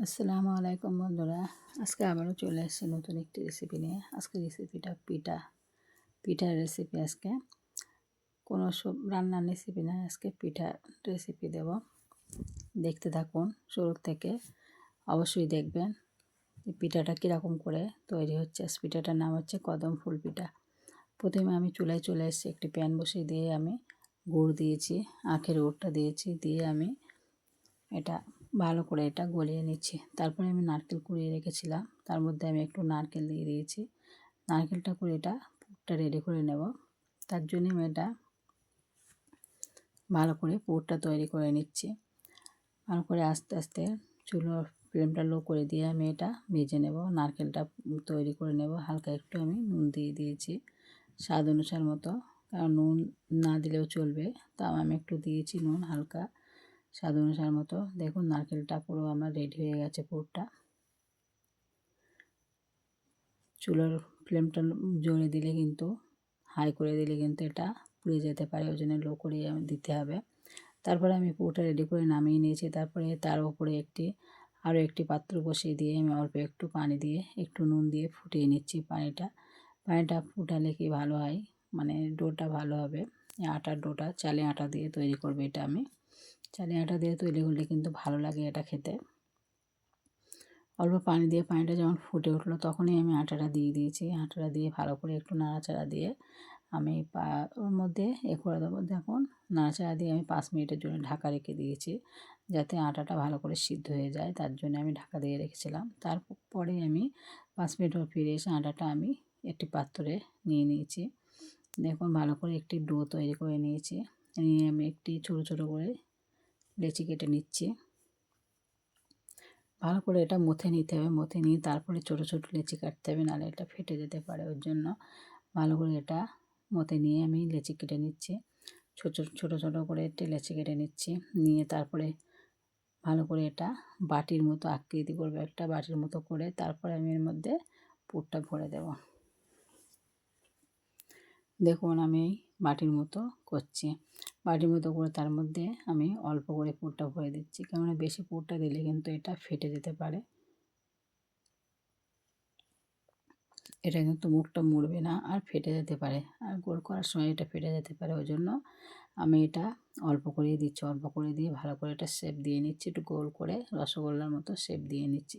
আসসালামু আলাইকুম বন্ধুরা। আজকে আবারও চলে এসেছি নতুন একটি রেসিপি নিয়ে। আজকে রেসিপিটা পিঠার রেসিপি। আজকে কোনো সব রান্নার রেসিপি না, আজকে পিঠার রেসিপি দেব। দেখতে থাকুন শুরু থেকে, অবশ্যই দেখবেন এই পিঠাটা কীরকম করে তৈরি হচ্ছে। পিঠাটার নাম হচ্ছে কদম ফুল পিঠা। প্রথমে আমি চুলায় চলে এসেছি, একটি প্যান বসিয়ে দিয়ে আমি গুড় দিয়েছি, আখের গুড়টা দিয়েছি, দিয়ে আমি এটা ভালো করে এটা গলিয়ে নিচ্ছি। তারপরে আমি নারকেল কুড়িয়ে রেখেছিলাম, তার মধ্যে আমি একটু নারকেল দিয়ে দিয়েছি। নারকেলটা করে এটা পুরটা রেডি করে নেব। তার জন্য আমি এটা ভালো করে পুরটা তৈরি করে নিচ্ছি। ভালো করে আস্তে আস্তে চুলোর ফ্লেমটা লো করে দিয়ে আমি এটা ভেজে নেব। নারকেলটা তৈরি করে নেব। হালকা একটু আমি নুন দিয়ে দিয়েছি স্বাদ অনুসার মতো, কারণ নুন না দিলেও চলবে, তাও আমি একটু দিয়েছি নুন হালকা স্বাদ অনুসার মতো। দেখুন নারকেলটা পুরো আমার রেডি হয়ে গেছে পুরটা। চুলার ফ্লেমটা জোরে দিলে কিন্তু, হাই করে দিলে কিন্তু এটা পুড়ে যেতে পারে, ওই জন্য লো করে দিতে হবে। তারপরে আমি পুরোটা রেডি করে নামিয়ে নিয়েছি। তারপরে তার উপরে আরও একটি পাত্র বসিয়ে দিয়ে আমি অল্প একটু পানি দিয়ে একটু নুন দিয়ে ফুটিয়ে নিচ্ছি। পানিটা ফুটালে কি ভালো হয়, মানে ডোটা ভালো হবে। আটার ডোটা চালে আটা দিয়ে তৈরি করবে এটা আমি। চালে আটা দিয়ে তৈরি করলে কিন্তু ভালো লাগে এটা খেতে। অল্প পানি দিয়ে পানিটা যখন ফুটে উঠলো তখনই আমি আটাটা দিয়ে দিয়েছি। আটাটা দিয়ে ভালো করে একটু নাড়াচাড়া দিয়ে আমি ওর মধ্যে করে দেবো। দেখুন নাড়াচাড়া দিয়ে আমি 5 মিনিটের জন্য ঢাকা রেখে দিয়েছি, যাতে আটাটা ভালো করে সিদ্ধ হয়ে যায়। তার জন্য আমি ঢাকা দিয়ে রেখেছিলাম। তারপরে আমি 5 মিনিট পর ফিরে এসে আটাটা আমি একটি পাত্রে নিয়ে নিয়েছি। দেখুন ভালো করে একটি ডো তৈরি করে নিয়েছি। নিয়ে আমি একটি ছোটো ছোটো করে লেচি কেটে নিচ্ছি। ভালো করে এটা মথে নিতে হবে। মথে নিয়ে তারপরে ছোটো ছোটো লেচি কাটতে হবে, নাহলে এটা ফেটে যেতে পারে। ওর জন্য ভালো করে এটা মথে নিয়ে আমি লেচি কেটে নিচ্ছি। ছোটো ছোটো করে একটি লেচি কেটে নিচ্ছি। নিয়ে তারপরে ভালো করে এটা বাটির মতো আকৃতি করবে, একটা বাটির মতো করে তারপরে আমি এর মধ্যে পুরটা ভরে দেব। দেখুন আমি বাটির মতো করছি। বাটির মতো করে তার মধ্যে আমি অল্প করে পুরটা ভরে দিচ্ছি, কেননা বেশি পুরটা দিলে কিন্তু এটা ফেটে যেতে পারে। এটা কিন্তু মুখটা মুড়বে না আর ফেটে যেতে পারে, আর গোল করার সময় এটা ফেটে যেতে পারে। ওই জন্য আমি এটা অল্প করেই দিচ্ছি। অল্প করে দিয়ে ভালো করে এটা শেপ দিয়ে নিচ্ছি, একটু গোল করে রসগোল্লার মতো শেপ দিয়ে নিচ্ছি।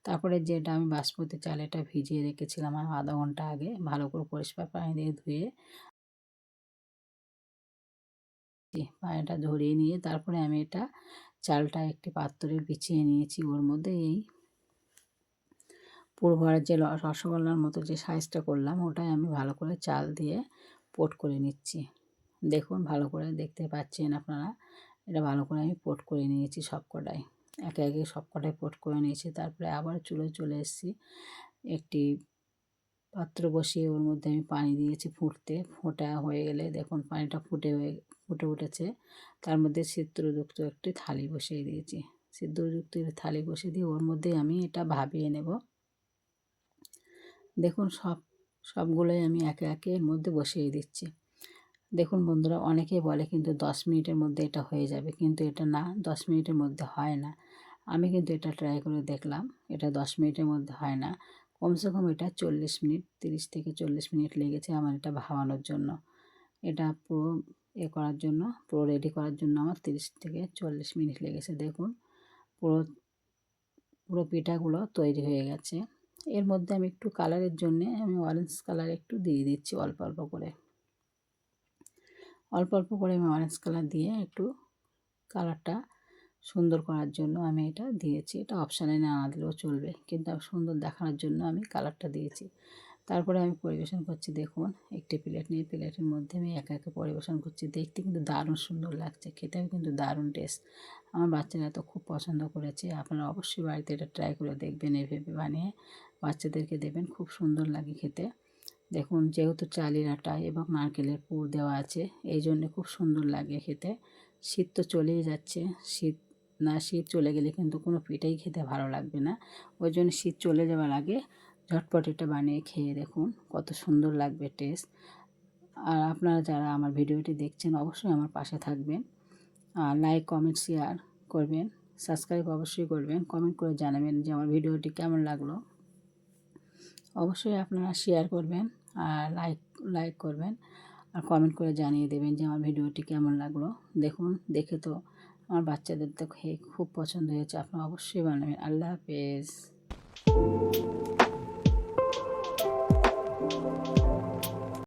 তারপরে যেটা আমি বাসমতি চাল এটা ভিজিয়ে রেখেছিলাম আধা ঘন্টা আগে, ভালো করে পরিষ্কার পানি দিয়ে ধুয়ে পানিটা ঝরিয়ে নিয়ে তারপরে আমি এটা চালটা একটি পাত্রে বিছিয়ে নিয়েছি। ওর মধ্যে এই পুর ভরার যে রসগোল্লার মতো যে সাইজটা করলাম, ওটাই আমি ভালো করে চাল দিয়ে পোট করে নিচ্ছি। দেখুন ভালো করে দেখতে পাচ্ছেন আপনারা, এটা ভালো করে আমি পোট করে নিয়েছি সবকটাই। একে একে সবকটাই পোট করে নিয়েছি। তারপরে আবার চুলোয় চলে এসেছি। একটি পাত্র বসিয়ে ওর মধ্যে আমি পানি দিয়েছি ফোটা হয়ে গেলে দেখুন পানিটা ফুটে উঠেছে। তার মধ্যে ছিদ্রযুক্ত একটি থালি বসিয়ে দিয়েছি। ছিদ্রযুক্ত থালি বসিয়ে দিয়ে ওর মধ্যে আমি এটা ভাপিয়ে নেব। দেখুন সবগুলোই আমি একে একে এর মধ্যে বসিয়ে দিচ্ছি। দেখুন বন্ধুরা, অনেকেই বলে কিন্তু 10 মিনিটের মধ্যে এটা হয়ে যাবে, কিন্তু এটা না, 10 মিনিটের মধ্যে হয় না। আমি কিন্তু এটা ট্রাই করে দেখলাম, এটা 10 মিনিটের মধ্যে হয় না। কমসে কম এটা 40 মিনিট, 30 থেকে 40 মিনিট লেগেছে আমার এটা ভাপানোর জন্য। এটা পুরো রেডি করার জন্য আমার 30 থেকে 40 মিনিট লেগেছে। দেখুন পুরো পুরো পিঠাগুলো তৈরি হয়ে গেছে। এর মধ্যে আমি একটু কালারের জন্যে আমি অরেঞ্জ কালার একটু দিয়ে দিচ্ছি অল্প অল্প করে। অল্প অল্প করে আমি অরেঞ্জ কালার দিয়ে একটু কালারটা সুন্দর করার জন্য আমি এটা দিয়েছি। এটা অপশানে না দিলেও চলবে, কিন্তু সুন্দর দেখানোর জন্য আমি কালারটা দিয়েছি। তারপরে আমি পরিবেশন করছি। দেখুন একটি প্লেট নিয়ে প্লেটের মধ্যে আমি একা একা পরিবেশন করছি। দেখতে কিন্তু দারুণ সুন্দর লাগছে, খেতেও কিন্তু দারুণ টেস্ট। আমার বাচ্চারা তো খুব পছন্দ করেছে। আপনারা অবশ্যই বাড়িতে এটা ট্রাই করে দেখবেন, এভাবে বানিয়ে বাচ্চাদেরকে দেবেন, খুব সুন্দর লাগে খেতে। দেখুন যেহেতু চালের আটা এবং নারকেলের পুর দেওয়া আছে, এই জন্য খুব সুন্দর লাগে খেতে। শীত তো চলেই যাচ্ছে, শীত চলে গেলে কিন্তু কোনো পিঠাই খেতে ভালো লাগবে না। ওই জন্য শীত চলে যাওয়ার আগে ঝটপট এটা বানিয়ে খেয়ে দেখুন, কত সুন্দর লাগবে টেস্ট। আর আপনারা যারা আমার ভিডিওটি দেখছেন অবশ্যই আমার পাশে থাকবেন, লাইক কমেন্ট শেয়ার করবেন। সাবস্ক্রাইব অবশ্যই করবেন, কমেন্ট করে জানাবেন যে আমার ভিডিওটি কেমন লাগলো। অবশ্যই আপনারা শেয়ার করবেন আর লাইক করবেন আর কমেন্ট করে জানিয়ে দেবেন যে আমার ভিডিওটি কেমন লাগলো। দেখুন, দেখে তো আমার বাচ্চাদের তো খেয়ে খুব পছন্দ হয়েছে। আপনারা অবশ্যই বানাবেন। আল্লাহ হাফেজ।